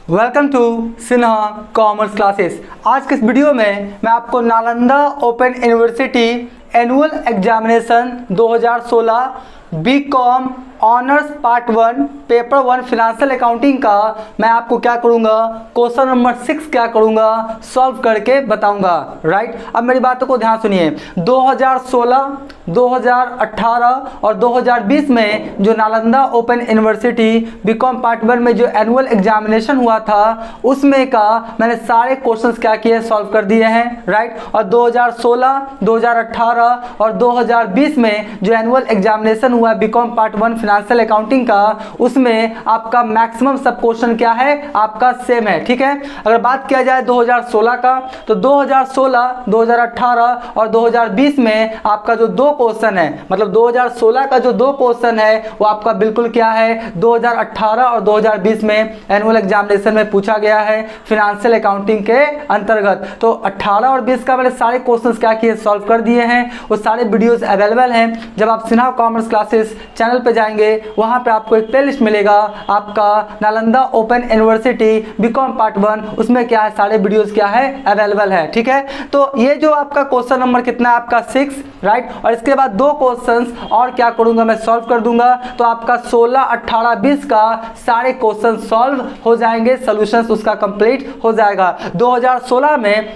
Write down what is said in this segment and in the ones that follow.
Welcome to Sinha commerce classes. आज के इस वीडियो में मैं आपको Nalanda open university annual examination 2016 BCom honours part 1 paper 1 financial accounting का मैं आपको क्या करूंगा, क्वेश्चन नंबर 6 क्या करूंगा, सॉल्व करके बताऊंगा। राइट, अब मेरी बातों को ध्यान सुनिए। 2016, 2018 और 2020 में जो Nalanda open university BCom part 1 में जो एनुअल एग्जामिनेशन हुआ था उसमें का मैंने सारे क्वेश्चंस क्या किए, सॉल्व कर दिए हैं। राइट, और 2016, 2018 और 2020 में जो एनुअल एग्जामिनेशन हुआ बीकॉम पार्ट 1 फाइनेंशियल अकाउंटिंग का, उसमें आपका मैक्सिमम सब क्वेश्चन क्या है, आपका सेम है। ठीक है, अगर बात किया जाए 2016 का, तो 2016, 2018 और 2020 में आपका जो दो क्वेश्चन है, मतलब 2016 का जो दो क्वेश्चन है वो आपका बिल्कुल क्या है, 2018 और 2020 में एनुअल एग्जामिनेशन में पूछा गया है फाइनेंशियल अकाउंटिंग के अंतर्गत। तो 18 और 20 का मैंने सारे क्वेश्चंस क्या किए, सॉल्व कर दिए हैं। वो सारे वीडियोस अवेलेबल हैं। जब आप सिन्हा कॉमर्स क्लासेस चैनल पे जाएंगे वहां पे आपको एक प्लेलिस्ट मिलेगा आपका Nalanda open university BCom part 1, उसमें क्या है, सारे वीडियोस क्या है, अवेलेबल है। ठीक है, तो ये जो आपका क्वेश्चन नंबर कितना है, आपका 6। राइट, और इसके बाद दो क्वेश्चंस और क्या करूंगा, मैं सॉल्व कर दूंगा। तो आपका 16, 18, 20 का सारे क्वेश्चन सॉल्व हो जाएंगे, सॉल्यूशंस उसका कंप्लीट हो जाएगा। 2016 में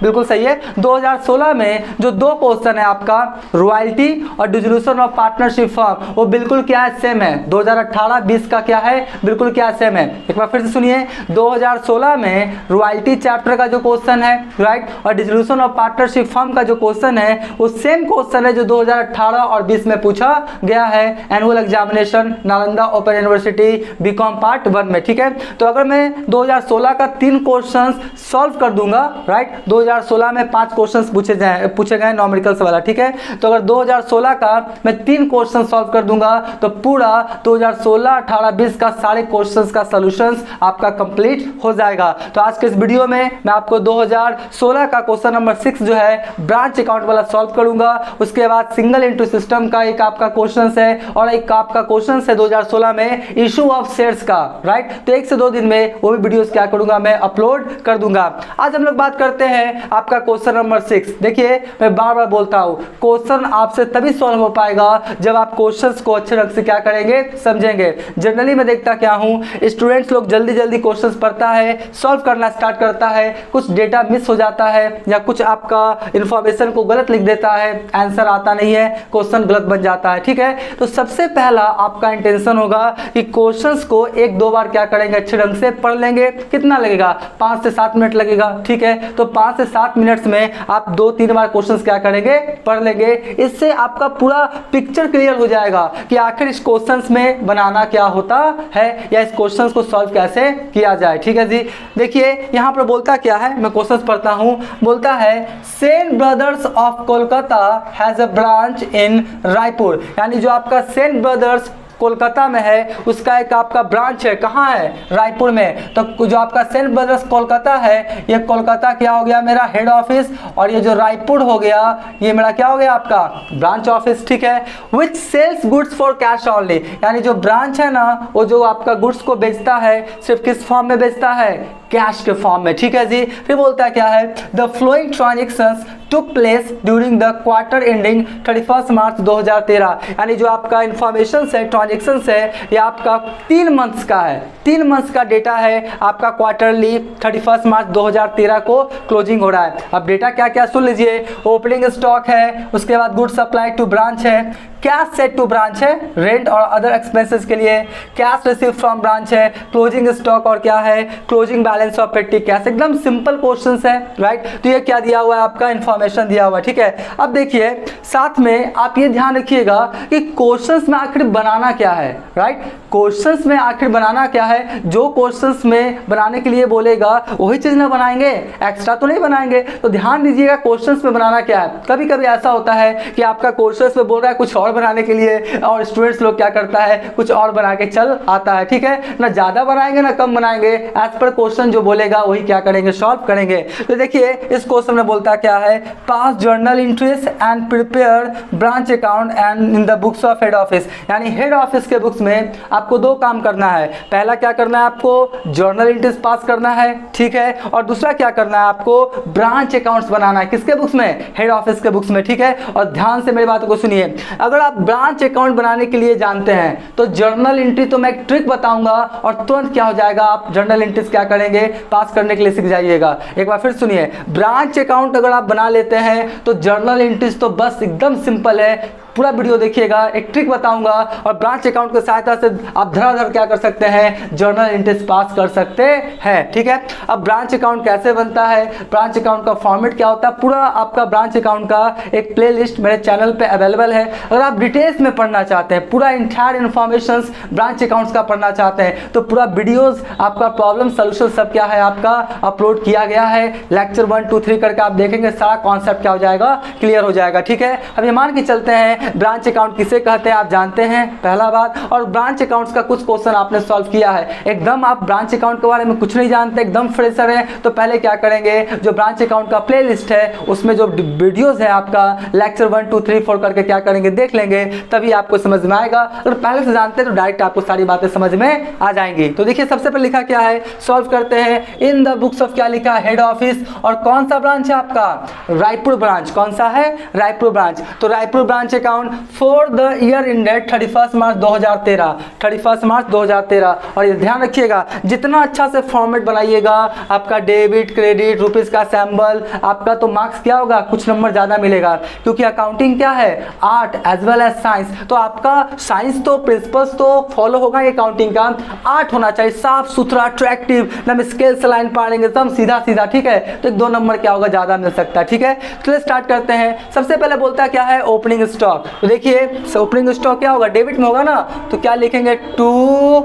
बिल्कुल सही है, 2016 में जो दो क्वेश्चन है आपका रॉयल्टी और डिसोल्यूशन ऑफ पार्टनरशिप फर्म, वो बिल्कुल क्या है, सेम है। 2018-20 का क्या है, बिल्कुल क्या सेम है। एक बार फिर से सुनिए, 2016 में रॉयल्टी चैप्टर का जो क्वेश्चन है, राइट, और डिसोल्यूशन ऑफ पार्टनरशिप फर्म का जो क्वेश्चन है वो सेम क्वेश्चन है जो 2018 और 20 में पूछा गया है annual examination Nalanda open university BCom part 1 में। ठीक है, तो अगर मैं 2016 का 3 क्वेश्चंस सॉल्व कर दूंगा, राइट, 2016 में 5 क्वेश्चंस पूछे गए न्यूमेरिकल्स वाला। ठीक है, तो अगर 2016 का मैं 3 क्वेश्चन सॉल्व कर दूंगा तो पूरा 2016, 18, 20 का सारे क्वेश्चंस का सॉल्यूशंस आपका कंप्लीट हो जाएगा। तो आज के इस वीडियो में मैं आपको 2016 का क्वेश्चन नंबर 6 जो है ब्रांच अकाउंट वाला सॉल्व करूंगा। उसके बाद सिंगल इंटू सिस्टम का एक आपका क्वेश्चन है और एक आपका क्वेश्चन है 2016 में इशू ऑफ शेयर्स का। राइट, तो 1 से 2 दिन में वो भी वीडियोस क्या करूंगा, मैं अपलोड कर दूंगा। आज हम लोग बात करते हैं आपका क्वेश्चन नंबर 6। देखिए, मैं बार बार बोलता हूं, क्वेश्चन आपसे तभी सॉल्व हो पाएगा जब आप क्वेश्चंस को अच्छे ढंग से क्या करेंगे, समझेंगे। जनरली मैं देखता क्या हूं, स्टूडेंट्स लोग जल्दी जल्दी क्वेश्चंस पढ़ता है, सॉल्व करना स्टार्ट करता है, कुछ डेटा मिस हो जाता है या कुछ आपका इंफॉर्मेशन को गलत लिख देता है, आंसर आता नहीं है, क्वेश्चन गलत बन जाता है। ठीक है, तो सबसे पहला आपका इंटेंशन होगा कि क्वेश्चंस को 1-2 बार क्या करेंगे, अच्छे ढंग से पढ़ लेंगे। कितना लगेगा, 5 से 7 मिनट लगेगा। ठीक है, तो 5 से 7 मिनट्स में आप 2-3 बार क्वेश्चंस क्या करेंगे, पढ़ लेंगे। इससे आपका पूरा पिक्चर क्लियर हो जाएगा कि आखिर इस क्वेश्चंस में बनाना क्या होता है या इस क्वेश्चंस को सॉल्व कैसे किया जाए। ठीक है जी, देखिए यहां पर बोलता क्या है, मैं क्वेश्चंस पढ़ता हूं। बोलता है Sen brothers of Kolkata has a branch इन रायपुर, यानी जो आपका सेन ब्रदर्स कोलकाता में है उसका एक आपका ब्रांच है, कहाँ है, रायपुर में। तो जो आपका सेन ब्रदर्स कोलकाता है, ये कोलकाता क्या हो गया, मेरा हेड ऑफिस, और ये जो रायपुर हो गया ये मेरा क्या हो गया, आपका ब्रांच ऑफिस। ठीक है, which sells goods for cash only, यानी जो ब्रांच है ना वो जो आपका गुड्स को बेचता है सिर्फ किस फॉर्म में बेचता है, कैश के फॉर्म में। ठीक है जी, फिर बोलता है क्या है, the flowing transactions took place during the quarter ending 31 मार्च 2013, यानी जो आपका इंफॉर्मेशन है, ट्रांजेक्शन है, ये आपका 3 मंथ्स का है, 3 मंथ्स का डेटा है आपका क्वार्टरली 31 मार्च 2013 को क्लोजिंग हो रहा है। अब डेटा क्या क्या सुन लीजिए, ओपनिंग स्टॉक है, उसके बाद गुड सप्लाई टू ब्रांच है, कैश सेट टू ब्रांच है, रेंट और अदर एक्सपेंसेस के लिए, कैश रिसीव फ्रॉम ब्रांच है, क्लोजिंग स्टॉक और क्या है, क्लोजिंग बैलेंस ऑफ पेटी कैश। एकदम सिंपल क्वेश्चंस है। राइट, तो ये क्या दिया हुआ है, आपका इंफॉर्मेशन दिया हुआ है। ठीक है, अब देखिए साथ में आप ये ध्यान रखिएगा कि क्वेश्चंस में आखिर बनाना क्या है। राइट, क्वेश्चंस में आखिर बनाना क्या है, जो क्वेश्चंस में बनाने के लिए बोलेगा वही चीज ना बनाएंगे, एक्स्ट्रा तो नहीं बनाएंगे। तो ध्यान दीजिएगा क्वेश्चंस में बनाना क्या है। कभी कभी ऐसा होता है कि आपका क्वेश्चंस में बोल रहा है कुछ और बनाने के लिए और स्टूडेंट्स लोग क्या करता है, कुछ और बना के चल आता है। ठीक है, ना ज्यादा बनाएंगे ना कम बनाएंगे, एज पर क्वेश्चन जो बोलेगा वही क्या करेंगे, सॉल्व करेंगे। तो देखिए इस क्वेश्चन में बोलता क्या है, पास journal entries and prepare branch account and in the books of head office. यानी हेड ऑफिस के बुक्स में आपको दो काम करना है। पहला क्या करना है, आपको जर्नल एंट्रीज पास करना है, ठीक है, और दूसरा क्या करना है, आपको ब्रांच अकाउंट्स बनाना है। किसके बुक्स में? हेड ऑफिस के बुक्स में, ठीक है। और ध्यान से मेरी बात को सुनिए, अगर आप ब्रांच अकाउंट बनाने के लिए जानते हैं तो जर्नल एंट्री तो मैं एक ट्रिक बताऊंगा और तुरंत क्या हो जाएगा, आप जर्नल एंट्रीज क्या करेंगे, पास करने के लिए सीख जाइएगा। एक बार फिर सुनिए, ब्रांच अकाउंट अगर आप बना लेते हैं तो जर्नल एंट्रीज तो बस एकदम सिंपल है। पूरा वीडियो देखिएगा, एक ट्रिक बताऊंगा और ब्रांच अकाउंट की सहायता से आप धड़ाधड़ क्या कर सकते हैं, जर्नल एंट्रीज पास कर सकते हैं, ठीक है। अब ब्रांच अकाउंट कैसे बनता है, ब्रांच अकाउंट का फॉर्मेट क्या होता है, पूरा आपका ब्रांच अकाउंट का एक प्लेलिस्ट मेरे चैनल पे अवेलेबल है। अगर आप डिटेल्स में पढ़ना चाहते हैं, पूरा इंटायर इन्फॉर्मेशन ब्रांच अकाउंट्स का पढ़ना चाहते हैं तो पूरा वीडियोस आपका प्रॉब्लम सोल्यूशन सब क्या है आपका अपलोड किया गया है। लेक्चर 1 2 3 करके आप देखेंगे, सारा कॉन्सेप्ट क्या हो जाएगा, क्लियर हो जाएगा, ठीक है। अब ये मान के चलते हैं ब्रांच अकाउंट किसे कहते हैं आप जानते हैं, पहला बात। और ब्रांच अकाउंट्स का कुछ क्वेश्चन आपने सॉल्व किया है। एकदम आप ब्रांच अकाउंट के बारे में कुछ नहीं जानते, एकदम फ्रेशर है, तो पहले क्या करेंगे, जो ब्रांच अकाउंट का प्लेलिस्ट है उसमें जो वीडियोस है आपका लेक्चर 1 2 3 4 करके क्या करेंगे, देख लेंगे, तभी आपको समझ में आएगा। अगर पहले से जानते हैं तो डायरेक्ट आपको सारी बातें समझ में आ जाएंगी। तो देखिए सबसे पहले लिखा क्या है, सॉल्व करते हैं। इन द बुक्स ऑफ क्या लिखा है, हेड ऑफिस। और कौन सा ब्रांच है आपका, रायपुर ब्रांच। कौन सा है, रायपुर ब्रांच। तो Raipur branch account for the year ended 31 मार्च 2013, 31 मार्च 2013। और ये ध्यान रखिएगा, जितना अच्छा से फॉर्मेट बनाइएगा, आपका डेबिट क्रेडिट रुपीस का सैंपल, आपका तो मार्क्स क्या होगा, कुछ नंबर ज़्यादा मिलेगा। क्योंकि अकाउंटिंग क्या है, art as well as science. तो आपका साइंस तो प्रिंसिपल्स तो फॉलो होगा अकाउंटिंग का, आर्ट होना चाहिए साफ सुथरा अट्रैक्टिव, एकदम स्केल से लाइन पाड़ेंगे एकदम सीधा सीधा, ठीक है। तो 2 नंबर क्या होगा, ज़्यादा मिल सकता है, ठीक है। तो स्टार्ट करते हैं। सबसे पहले बोलता है क्या है, ओपनिंग स्टॉक। तो देखिए ओपनिंग स्टॉक क्या होगा, डेबिट में होगा ना, तो क्या लिखेंगे, टू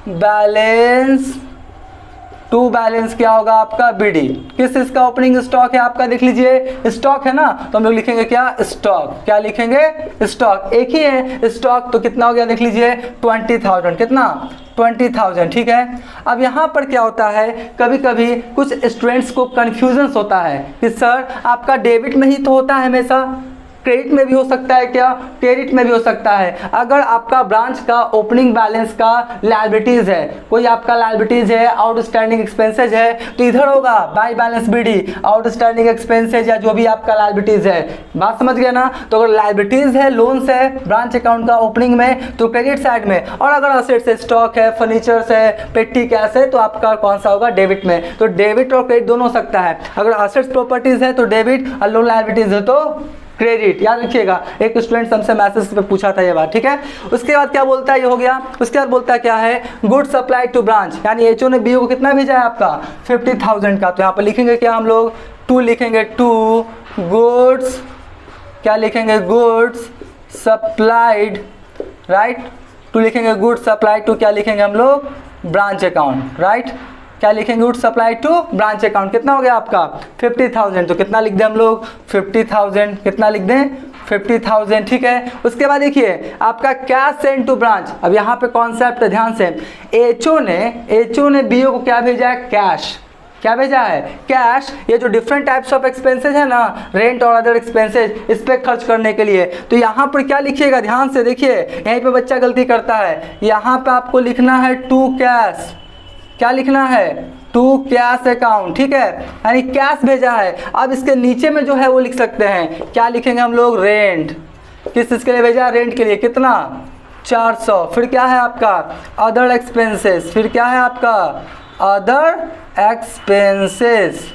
बैलेंस क्या होगा आपका, बीडी। किस इसका ओपनिंग स्टॉक है आपका, देख लीजिए स्टॉक है ना, तो हम लोग लिखेंगे क्या, स्टॉक। क्या लिखेंगे, स्टॉक। एक ही है स्टॉक, तो कितना हो गया देख लीजिए, 20,000। कितना, 20,000, ठीक है। अब यहाँ पर क्या होता है, कभी कभी कुछ स्टूडेंट्स को कन्फ्यूजन होता है कि सर आपका डेबिट में ही तो होता है हमेशा, क्रेडिट में भी हो सकता है क्या, क्रेडिट में भी हो सकता है। अगर आपका ब्रांच का ओपनिंग बैलेंस का लायबिलिटीज है, कोई आपका लायबिलिटीज है, आउटस्टैंडिंग एक्सपेंसेज है, तो इधर होगा by balance BD, outstanding expenses या जो भी आपका लायबिलिटीज है। बात समझ गए ना। तो अगर लायबिलिटीज है, लोन्स है ब्रांच अकाउंट का ओपनिंग में, तो क्रेडिट साइड में। और अगर असेट्स है, स्टॉक है, फर्नीचर्स है, पेटी कैश है, तो आपका कौन सा होगा, डेबिट में। तो डेबिट और क्रेडिट दोनों हो सकता है। अगर असेट्स प्रॉपर्टीज है तो डेबिट, और लोन लायबिलिटीज है तो क्रेडिट। याद रखिएगा, एक स्टूडेंट हमसे मैसेज पे पूछा था ये बात, ठीक है। उसके बाद क्या बोलता है, ये हो गया। उसके बाद बोलता है क्या है, गुड सप्लाई टू ब्रांच। यानी एचओ ने बीओ को कितना भेजा है आपका, 50,000 का। तो यहाँ पर लिखेंगे क्या हम लोग, टू लिखेंगे, टू गुड्स, क्या लिखेंगे, गुड्स सप्लाइड, राइट। टू लिखेंगे गुड सप्लाई टू, क्या लिखेंगे हम लोग, ब्रांच अकाउंट, राइट। क्या लिखेंगे, good supply to branch account. कितना हो गया आपका, 50,000। तो कितना लिख दें हम लोग, 50,000। कितना लिख दें, 50,000, ठीक है। उसके बाद देखिए आपका कैश सेंड टू ब्रांच। अब यहाँ पे कॉन्सेप्ट है, ध्यान से। एचओ ने बीओ को क्या भेजा है, कैश। क्या भेजा है, कैश। ये जो डिफरेंट टाइप्स ऑफ एक्सपेंसेज है ना, रेंट और अदर एक्सपेंसेज, इस पे खर्च करने के लिए। तो यहाँ पर क्या लिखिएगा, ध्यान से देखिए, यहीं पे बच्चा गलती करता है। यहाँ पे आपको लिखना है टू कैश। क्या लिखना है, टू कैश अकाउंट, ठीक है। यानी कैश भेजा है। अब इसके नीचे में जो है वो लिख सकते हैं, क्या लिखेंगे हम लोग, रेंट। किस चीज़ के लिए भेजा, रेंट के लिए। कितना, 400। फिर क्या है आपका, अदर एक्सपेंसेस। फिर क्या है आपका, अदर एक्सपेंसेस।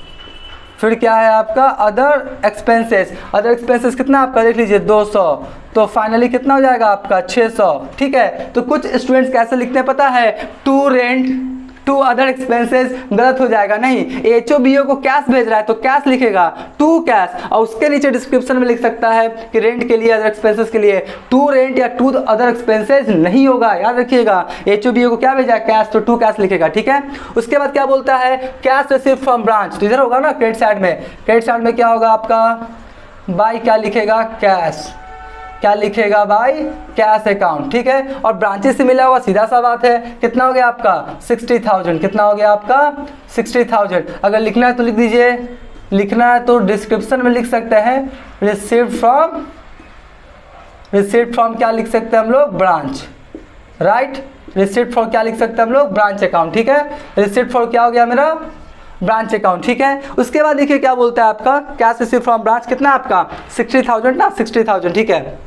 फिर क्या है आपका, अदर एक्सपेंसेस। अदर एक्सपेंसेस कितना आपका, देख लीजिए, 200। तो फाइनली कितना हो जाएगा आपका, 600, ठीक है। तो कुछ स्टूडेंट्स कैसे लिखते हैं पता है, to rent to other expenses, गलत हो जाएगा। नहीं, एचओ बीओ को कैश भेज रहा है तो कैश लिखेगा, टू कैश। और उसके नीचे डिस्क्रिप्शन में लिख सकता है कि रेंट के लिए, अदर एक्सपेंसेस के लिए। टू रेंट या टू अदर एक्सपेंसेस नहीं होगा, याद रखिएगा। एचओ बीओ को क्या भेजा, कैश, तो टू कैश लिखेगा, ठीक है। उसके बाद क्या बोलता है, कैश रिसीव फ्रॉम ब्रांच। तो इधर होगा ना क्रेडिट साइड में। क्रेडिट साइड में क्या होगा आपका, बाय क्या लिखेगा, कैश। क्या लिखेगा, बाय कैश अकाउंट, ठीक है। और ब्रांचेस से मिला हुआ, सीधा सा बात है। कितना हो गया आपका, 60,000। कितना हो गया आपका, 60,000। अगर लिखना है तो लिख दीजिए लिखना है तो डिस्क्रिप्शन में लिख सकते हैं रिसीव्ड फ्रॉम क्या लिख सकते हैं हम लोग, ब्रांच, राइट। रिसीव्ड फॉर क्या लिख सकते हैं हम लोग, ब्रांच अकाउंट, ठीक है। रिसीव्ड फॉर क्या हो गया मेरा, ब्रांच अकाउंट, ठीक है। उसके बाद देखिए क्या बोलता है आपका, कैश रिसीव फ्रॉम ब्रांच कितना है आपका 60,000 ना, 60,000, ठीक है।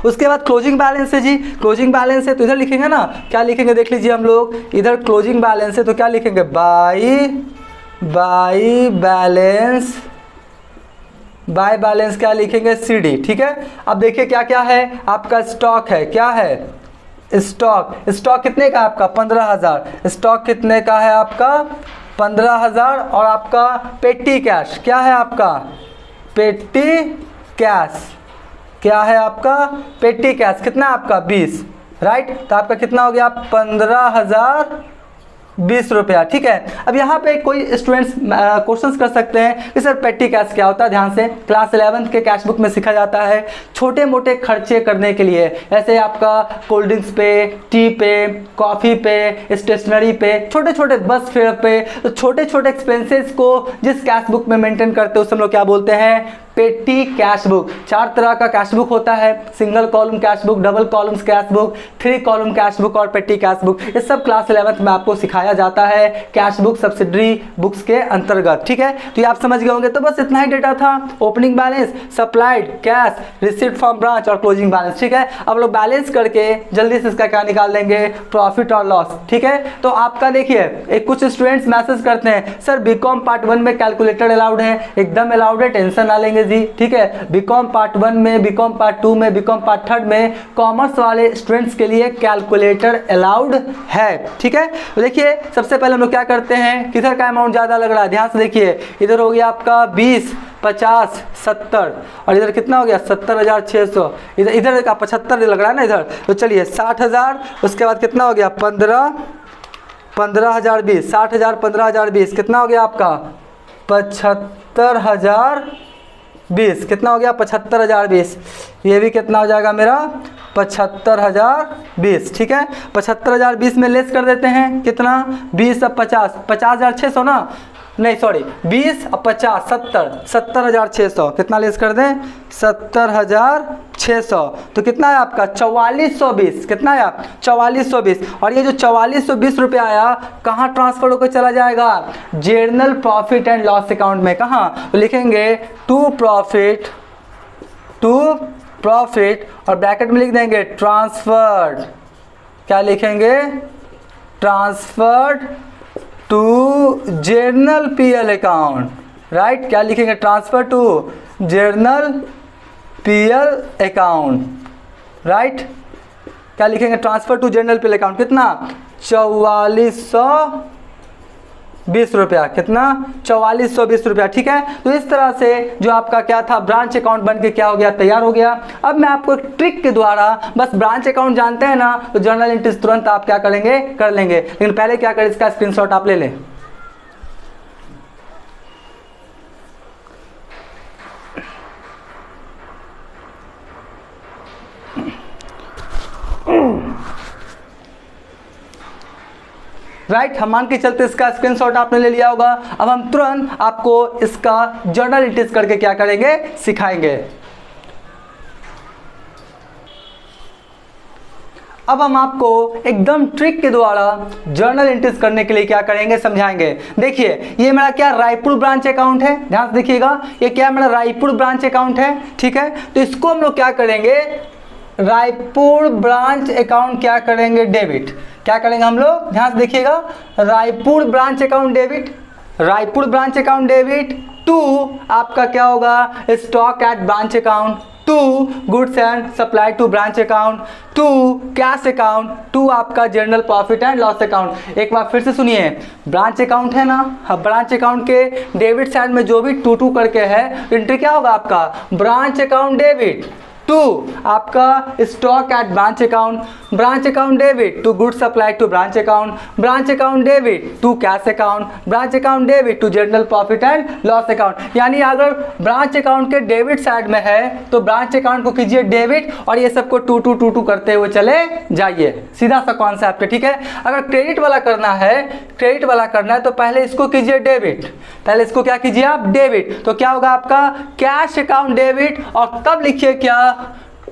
उसके बाद क्लोजिंग बैलेंस है जी, क्लोजिंग बैलेंस है तो इधर लिखेंगे ना, क्या लिखेंगे देख लीजिए हम लोग, इधर क्लोजिंग बैलेंस है तो क्या लिखेंगे, बाय बैलेंस क्या लिखेंगे, CD, ठीक है। अब देखिए क्या क्या है आपका, स्टॉक है, क्या है स्टॉक कितने का है आपका 15,000, स्टॉक कितने का है आपका 15,000। और आपका पेटी कैश क्या है आपका, पेटी कैश क्या है आपका, पेटी कैश कितना है आपका 20, राइट। तो आपका कितना हो गया 15,020 रुपया, ठीक है। अब यहाँ पे कोई स्टूडेंट्स क्वेश्चंस कर सकते हैं कि सर पेटी कैश क्या होता है। ध्यान से क्लास 11 के कैश बुक में सिखा जाता है छोटे मोटे खर्चे करने के लिए, ऐसे आपका कोल्ड ड्रिंक्स पे, टी पे, कॉफ़ी पे, स्टेशनरी पे, छोटे छोटे बस फेयर पे, तो छोटे छोटे एक्सपेंसेस को जिस कैश बुक में मेंटेन करते हैं उसे हम लोग क्या बोलते हैं, पेटी कैश बुक। 4 तरह का कैश बुक होता है, single column cash book, double columns cash book, 3 column cash book और पेटी कैश बुक। ये सब क्लास 11 में आपको सिखाया जाता है कैश बुक सब्सिडरी बुक्स के अंतर्गत, ठीक है। तो ये आप समझ गए होंगे। तो बस इतना ही डेटा था, opening balance, supplied, cash, received from branch और क्लोजिंग बैलेंस, ठीक है। अब लोग बैलेंस करके जल्दी से इसका क्या निकाल देंगे, प्रॉफिट और लॉस, ठीक है। तो आपका देखिए एक कुछ स्टूडेंट्स मैसेज करते हैं सर बीकॉम पार्ट 1 में कैलकुलेटर अलाउड है, एकदम अलाउड है, टेंशन ना लेंगे जी, ठीक है। बीकॉम पार्ट 1 में, बीकॉम पार्ट 2 में, बीकॉम पार्ट 3 में कॉमर्स वाले स्टूडेंट्स के लिए कैलकुलेटर अलाउड है, ठीक है। तो देखिए सबसे पहले हम लोग क्या करते हैं, किधर का अमाउंट ज़्यादा लग रहा है, ध्यान से देखिए, इधर हो गया आपका 20, 50, 70 और इधर कितना हो गया 70,600, इधर का 75 लग रहा है ना इधर। तो चलिए 60,000, उसके बाद कितना हो गया 15,020, 60,000 15,020 कितना हो गया आपका 75,020, कितना हो गया 75,020। ये भी कितना हो जाएगा मेरा 75,020, ठीक है। 75,020 में लेस कर देते हैं कितना, 20 अब 50, 50,600 ना, नहीं सॉरी 20 अब 50, 70,600, कितना लेस कर दें 70,600, तो कितना है आपका 4420, कितना है 4420। और ये जो 4420 रुपया आया कहाँ ट्रांसफर होकर चला जाएगा, journal profit and loss account में। कहाँ, तो लिखेंगे टू प्रॉफिट और ब्रैकेट में लिख देंगे ट्रांसफर्ड, क्या लिखेंगे transferred to journal PL account, right. क्या लिखेंगे transfer to journal PL account, right. क्या लिखेंगे transfer to journal PL account, कितना 4420 रुपया, कितना 4420 रुपया, ठीक है। तो इस तरह से जो आपका क्या था ब्रांच अकाउंट बन के क्या हो गया, तैयार हो गया। अब मैं आपको एक ट्रिक के द्वारा, बस ब्रांच अकाउंट जानते हैं ना तो जर्नल एंट्रीज तुरंत आप क्या करेंगे, कर लेंगे। लेकिन पहले क्या करें, इसका स्क्रीनशॉट आप ले लें। राइट, हम मान के चलते इसका स्क्रीनशॉट आपने ले लिया होगा। अब हम तुरंत आपको इसका जर्नल एंट्रीज करके क्या करेंगे, सिखाएंगे। अब हम आपको एकदम ट्रिक के द्वारा जर्नल एंट्रीज करने के लिए क्या करेंगे, समझाएंगे। देखिए ये मेरा क्या रायपुर ब्रांच अकाउंट है, ध्यान से देखिएगा, ये क्या मेरा रायपुर ब्रांच अकाउंट है, ठीक है। तो इसको हम लोग क्या करेंगे, रायपुर ब्रांच अकाउंट क्या करेंगे, डेबिट। क्या करेंगे हम लोग, ध्यान से देखिएगा, Raipur branch account debit, Raipur branch account debit to आपका क्या होगा, stock at branch account, to goods and supply to branch account, to cash account, to आपका journal profit and loss account. एक बार फिर से सुनिए, ब्रांच अकाउंट है ना, ब्रांच अकाउंट के डेबिट साइड में जो भी टू करके है, एंट्री क्या होगा आपका, ब्रांच अकाउंट डेबिट टू आपका stock at branch account debit to goods supply to branch account debit to cash account, branch account debit to general profit and loss account. यानी अगर ब्रांच अकाउंट के debit side में है तो branch account को कीजिए debit और ये सबको टू करते हुए चले जाइए, सीधा सा कॉन्सेप्ट है, ठीक है। अगर क्रेडिट वाला करना है तो पहले इसको कीजिए डेबिट, पहले इसको क्या कीजिए आप डेबिट, तो क्या होगा आपका कैश अकाउंट डेबिट और तब लिखिए क्या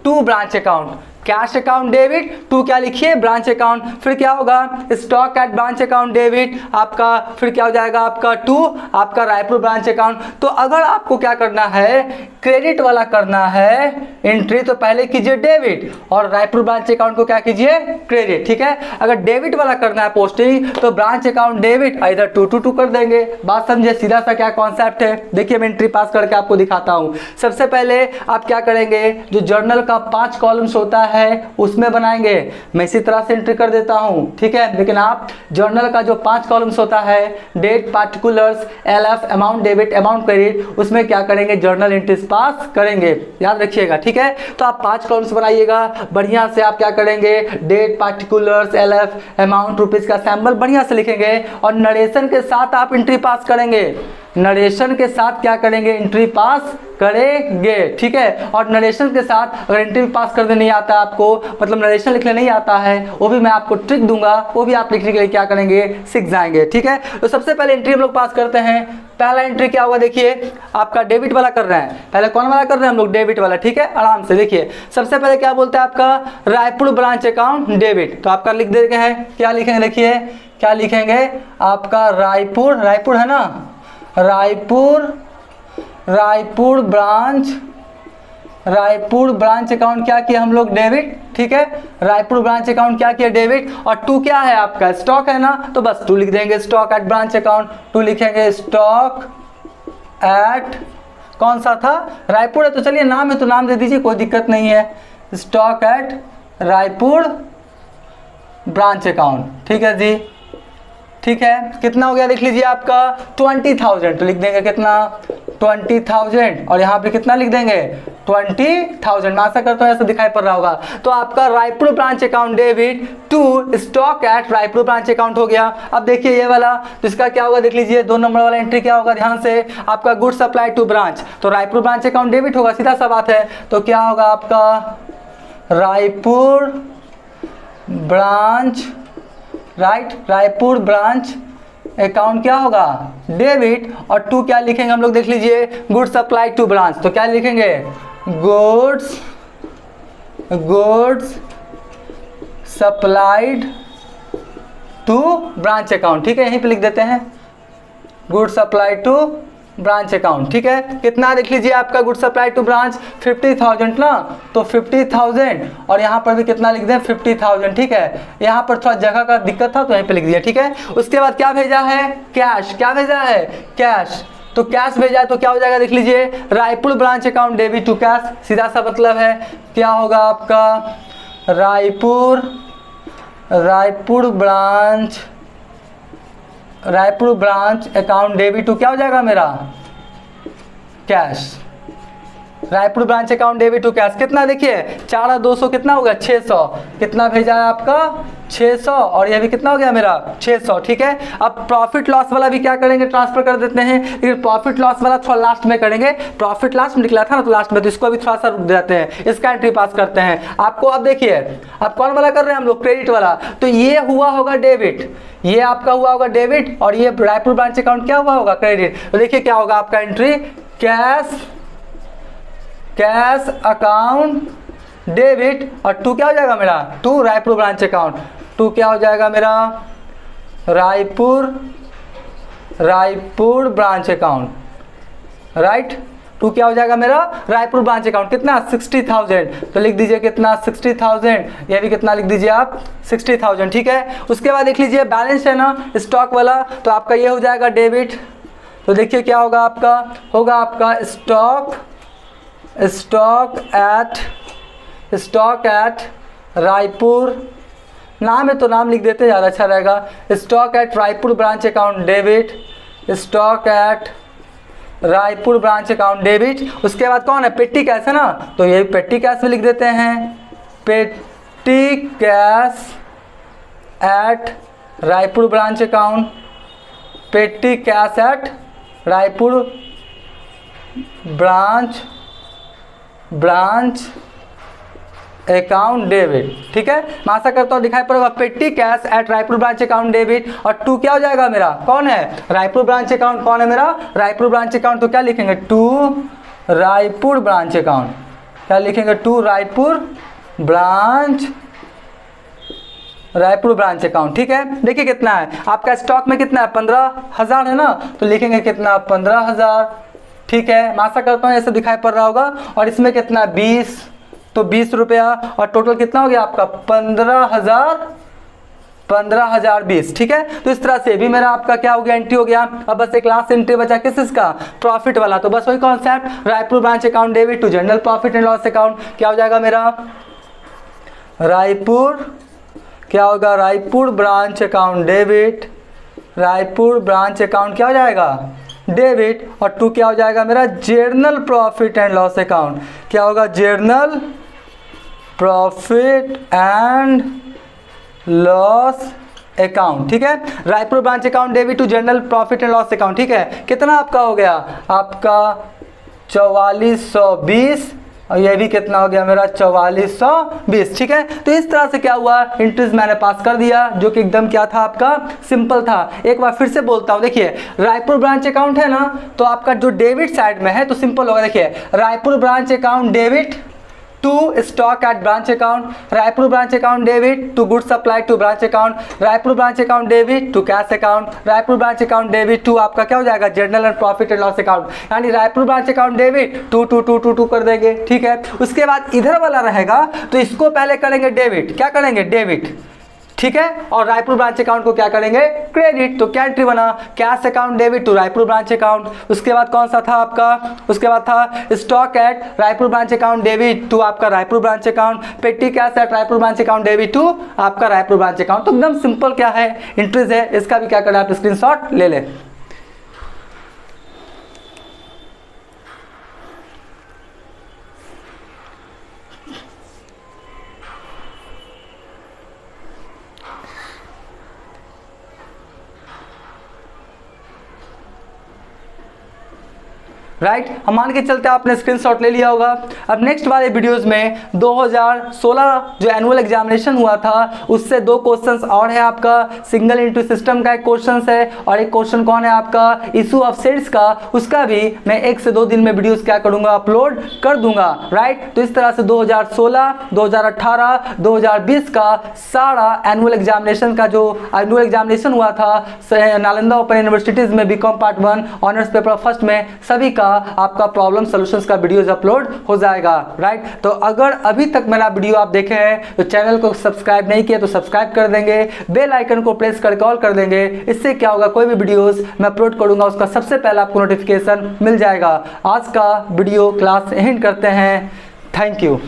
to branch account, cash account debit to क्या लिखिए ब्रांच अकाउंट, फिर क्या होगा stock at branch account debit आपका, फिर क्या हो जाएगा आपका टू आपका रायपुर ब्रांच अकाउंट। तो अगर आपको क्या करना है क्रेडिट वाला करना है एंट्री तो पहले कीजिए डेबिट और रायपुर ब्रांच अकाउंट को क्या कीजिए क्रेडिट, ठीक है। अगर डेबिट वाला करना है पोस्टिंग तो ब्रांच अकाउंट डेबिट इधर टू कर देंगे। बात समझे, सीधा सा क्या कॉन्सेप्ट है। देखिए मैं एंट्री पास करके आपको दिखाता हूँ। सबसे पहले आप क्या करेंगे, जो जर्नल का 5 कॉलम्स होता है उसमें बनाएंगे, मैं इसी तरह से एंट्री कर देता हूं, ठीक है। लेकिन आप जर्नल का जो 5 कॉलम्स होता है date, particulars, LF, amount debit, amount credit, उसमें क्या करेंगे जर्नल एंट्रीज पास करेंगे, याद रखिएगा, ठीक है। तो आप 5 कॉलम्स बनाइएगा बढ़िया से। आप क्या करेंगे date, particulars, LF, amount, rupees का सैंपल बढ़िया से लिखेंगे और नरेशन के साथ आप एंट्री पास करेंगे, नरेशन के साथ क्या करेंगे एंट्री पास करेंगे, ठीक है। और नरेशन के साथ अगर एंट्री पास करने नहीं आता है आपको, मतलब नरेशन लिखने नहीं आता है, वो भी मैं आपको ट्रिक दूंगा, वो भी आप लिखने के लिए क्या करेंगे सीख जाएंगे, ठीक है। तो सबसे पहले एंट्री हम लोग पास करते हैं। पहला एंट्री क्या होगा देखिए, आपका डेबिट वाला कर रहे हैं, पहले कौन वाला कर रहे हैं हम लोग डेबिट वाला, ठीक है। आराम से देखिए, सबसे पहले क्या बोलते हैं आपका रायपुर ब्रांच अकाउंट डेबिट, तो आपका लिख देते हैं, क्या लिखेंगे देखिए, क्या लिखेंगे आपका रायपुर, रायपुर है ना, रायपुर ब्रांच अकाउंट क्या किया हम लोग डेबिट, ठीक है। रायपुर ब्रांच अकाउंट क्या किया डेबिट और टू क्या है आपका स्टॉक है ना, तो बस टू लिख देंगे stock at branch account, to लिखेंगे स्टॉक एट, कौन सा था रायपुर है तो चलिए नाम है तो नाम दे दीजिए, कोई दिक्कत नहीं है, stock at Raipur branch account, ठीक है जी, ठीक है। कितना हो गया देख लीजिए आपका 20,000, तो लिख देंगे कितना 20,000 और यहाँ पे कितना लिख देंगे 20,000, मैं आशा करता हूँ ऐसा दिखाई पड़ रहा होगा। तो आपका Raipur branch account debit to stock at Raipur branch account हो गया। अब देखिए ये वाला, तो इसका क्या होगा देख लीजिए, 2 नंबर वाला एंट्री क्या होगा ध्यान से, आपका गुड सप्लाई टू ब्रांच, तो रायपुर ब्रांच अकाउंट डेबिट होगा, सीधा सा बात है। तो क्या होगा आपका Raipur branch, right, Raipur branch account क्या होगा डेबिट और टू क्या लिखेंगे हम लोग देख लीजिए गुड्स सप्लाई टू ब्रांच, तो क्या लिखेंगे goods supplied to branch account, ठीक है, यहीं पे लिख देते हैं goods supplied to branch account, ठीक है। कितना देख लीजिए आपका गुड सप्लाई टू ब्रांच 50,000 ना, तो 50,000 और यहाँ पर भी कितना लिख दें 50,000, ठीक है। यहाँ पर थोड़ा जगह का दिक्कत था तो यहीं पे लिख दिया, ठीक है। उसके बाद क्या भेजा है कैश, क्या भेजा है कैश, तो कैश भेजा है तो क्या हो जाएगा देख लीजिए Raipur branch account debit to cash, सीधा सा मतलब है क्या होगा आपका Raipur branch account debit to क्या हो जाएगा मेरा cash, Raipur branch account debit to cash. कितना देखिए 4,200 कितना होगा 600, कितना भेजा है आपका 600 और ये भी कितना हो गया मेरा 600, ठीक है। अब प्रॉफिट लॉस वाला भी क्या करेंगे ट्रांसफर कर देते हैं, लेकिन प्रॉफिट लॉस वाला थोड़ा लास्ट में करेंगे, प्रॉफिट लास्ट में निकला था ना तो लास्ट में, तो इसको अभी थोड़ा सा रुक देते हैं, इसका एंट्री पास करते हैं। आपको अब देखिए अब कौन वाला कर रहे हैं हम लोग क्रेडिट वाला, तो ये हुआ होगा डेबिट, ये आपका हुआ होगा डेबिट और ये रायपुर ब्रांच अकाउंट क्या हुआ होगा क्रेडिट। तो देखिए क्या होगा आपका एंट्री कैश अकाउंट डेबिट और टू क्या हो जाएगा मेरा to Raipur branch account, to क्या हो जाएगा मेरा Raipur branch account, right, to क्या हो जाएगा मेरा रायपुर ब्रांच अकाउंट, कितना 60,000, तो लिख दीजिए कितना 60,000, ये भी कितना लिख दीजिए आप 60,000, ठीक है। उसके बाद देख लीजिए बैलेंस है ना स्टॉक वाला, तो आपका ये हो जाएगा डेबिट, तो देखिए क्या होगा आपका स्टॉक एट रायपुर, नाम है तो नाम लिख देते ज़्यादा अच्छा रहेगा, stock at Raipur branch account debit, stock at Raipur branch account debit. उसके बाद कौन है, पेटी कैश है ना, तो ये पेटी कैश में लिख देते हैं, पेटी cash at Raipur branch account, petty cash at Raipur branch account debit. ठीक है, मैं आशा करता हूँ दिखाई पड़ेगा, पेटी cash at Raipur branch account debit. और टू क्या हो जाएगा मेरा, कौन है, रायपुर ब्रांच अकाउंट, कौन है मेरा, रायपुर ब्रांच अकाउंट, तो क्या लिखेंगे, टू रायपुर ब्रांच अकाउंट, क्या लिखेंगे, टू रायपुर ब्रांच अकाउंट। ठीक है, देखिए कितना है आपका स्टॉक में, कितना है, 15,000 है ना, तो लिखेंगे कितना, 15,000। ठीक है, मैं आशा करता हूँ ऐसे दिखाई पड़ रहा होगा। और इसमें कितना, 20, तो 20 रुपया, और टोटल कितना हो गया आपका, 15,020। ठीक है, तो इस तरह से भी मेरा आपका क्या हो गया, एंट्री हो गया। अब बस एक लास्ट एंट्री बचा, किस इसका, प्रॉफिट वाला। तो बस वही concept, Raipur branch account debit to general profit and loss account, क्या हो जाएगा मेरा, रायपुर, क्या होगा, Raipur branch account debit, Raipur branch account क्या हो जाएगा, डेबिट। और टू क्या हो जाएगा मेरा, journal profit and loss account, क्या होगा, journal profit and loss account. ठीक है, Raipur branch account debit to general profit and loss account. ठीक है, कितना आपका हो गया, आपका 4420, और ये भी कितना हो गया मेरा, 4420। ठीक है, तो इस तरह से क्या हुआ, इंट्रीज मैंने पास कर दिया, जो कि एकदम क्या था आपका, सिंपल था। एक बार फिर से बोलता हूँ, देखिए रायपुर ब्रांच अकाउंट है ना, तो आपका जो डेबिट साइड में है तो सिंपल होगा, देखिए Raipur branch account debit to stock at branch account, Raipur branch account debit to good supply to branch account, Raipur branch account debit to cash account, Raipur branch account debit to आपका क्या हो जाएगा, journal and profit and loss account, यानी Raipur branch account debit to कर देंगे। ठीक है, उसके बाद इधर वाला रहेगा, तो इसको पहले करेंगे डेबिट, क्या करेंगे, डेबिट। ठीक है, और रायपुर ब्रांच अकाउंट को क्या करेंगे, क्रेडिट। तो क्या एंट्री बना, cash account debit to Raipur branch account. उसके बाद कौन सा था आपका, उसके बाद था stock at Raipur branch account debit to आपका Raipur branch account, petty cash at Raipur branch account debit to आपका रायपुर ब्रांच अकाउंट। तो एकदम सिंपल क्या है, इंट्रीज है, इसका भी क्या करना है, आप स्क्रीनशॉट ले लें। राइट, हम मान के चलते आपने स्क्रीनशॉट ले लिया होगा। अब नेक्स्ट वाले वीडियोस में 2016 जो एनुअल एग्जामिनेशन हुआ था उससे 2 क्वेश्चंस और है आपका, सिंगल इंटू सिस्टम का एक क्वेश्चन है और एक क्वेश्चन कौन है आपका, इशू ऑफ शेयर्स का। उसका भी मैं 1 से 2 दिन में वीडियोस क्या करूंगा, अपलोड कर दूंगा। राइट, तो इस तरह से 2016, 2018, 2020 का सारा एनुअल एग्जामिनेशन का जो एनुअल एग्जामिनेशन हुआ था नालंदा ओपन यूनिवर्सिटीज में BCom part 1 honours paper first में, सभी का आपका प्रॉब्लम सॉल्यूशंस का वीडियोस अपलोड हो जाएगा। राइट, तो अगर अभी तक मेरा वीडियो आप देखे हैं तो चैनल को सब्सक्राइब नहीं किया तो सब्सक्राइब कर देंगे, बेल आइकन को प्रेस करके ऑल कर देंगे। इससे क्या होगा, कोई भी वीडियोस मैं अपलोड करूंगा उसका सबसे पहले आपको नोटिफिकेशन मिल जाएगा। आज का वीडियो क्लास एंड करते हैं। Thank you.